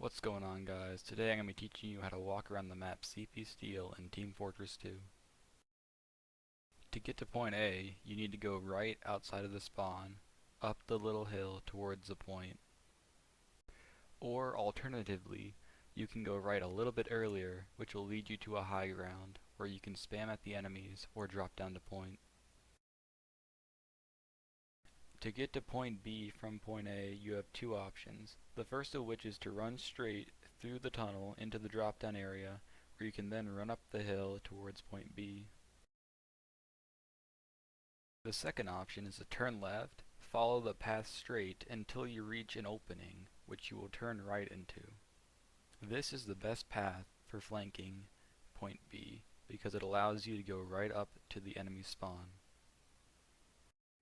What's going on, guys? Today I'm going to be teaching you how to walk around the map CP Steel in Team Fortress 2. To get to point A, you need to go right outside of the spawn, up the little hill towards the point. Or alternatively, you can go right a little bit earlier, which will lead you to a high ground, where you can spam at the enemies or drop down to point. To get to point B from point A, you have two options. The first of which is to run straight through the tunnel into the drop down area, where you can then run up the hill towards point B. The second option is to turn left, follow the path straight until you reach an opening, which you will turn right into. This is the best path for flanking point B, because it allows you to go right up to the enemy spawn.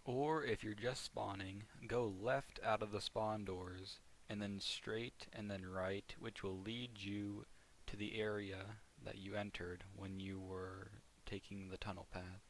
Or if you're just spawning, go left out of the spawn doors, and then straight and then right, which will lead you to the area that you entered when you were taking the tunnel path.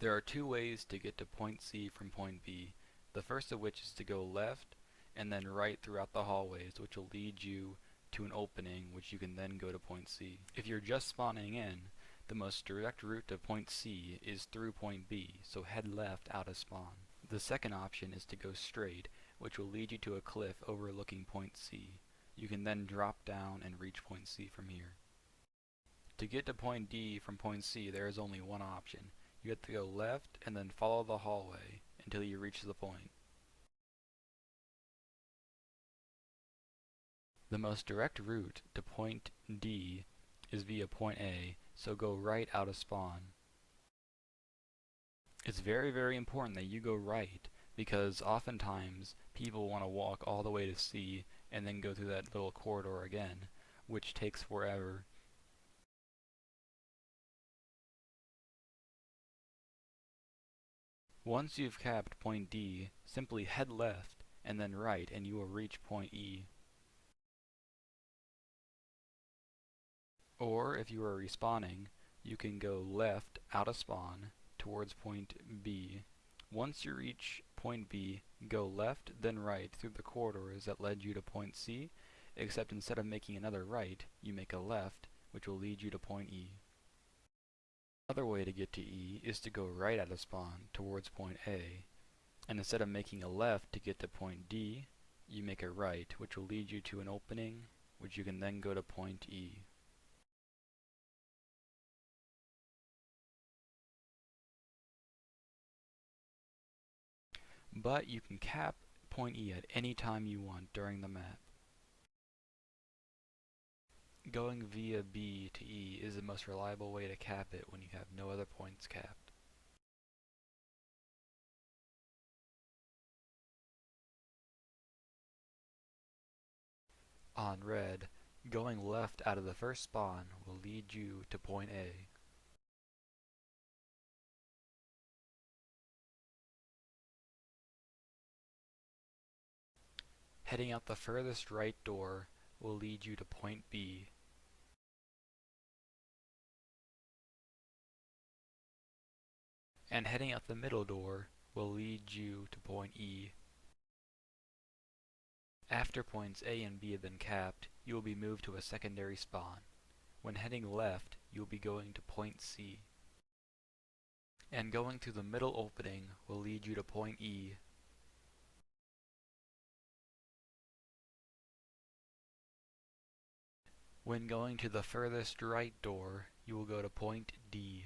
There are two ways to get to point C from point B, the first of which is to go left and then right throughout the hallways, which will lead you to an opening which you can then go to point C. If you're just spawning in, the most direct route to point C is through point B, so head left out of spawn. The second option is to go straight, which will lead you to a cliff overlooking point C. You can then drop down and reach point C from here. To get to point D from point C, there is only one option. You have to go left and then follow the hallway until you reach the point. The most direct route to point D is via point A, so go right out of spawn. It's very important that you go right, because oftentimes people want to walk all the way to C and then go through that little corridor again, which takes forever. Once you've capped point D, simply head left and then right and you will reach point E. Or if you are respawning, you can go left out of spawn towards point B. Once you reach point B, go left then right through the corridors that led you to point C, except instead of making another right, you make a left, which will lead you to point E. Another way to get to E is to go right out of spawn towards point A, and instead of making a left to get to point D, you make a right, which will lead you to an opening, which you can then go to point E. But you can cap point E at any time you want during the map. Going via B to E is the most reliable way to cap it when you have no other points capped. On red, going left out of the first spawn will lead you to point A. Heading out the furthest right door will lead you to point B. And heading out the middle door will lead you to point E. After points A and B have been capped, you will be moved to a secondary spawn. When heading left, you will be going to point C. And going through the middle opening will lead you to point E. When going to the furthest right door, you will go to point D.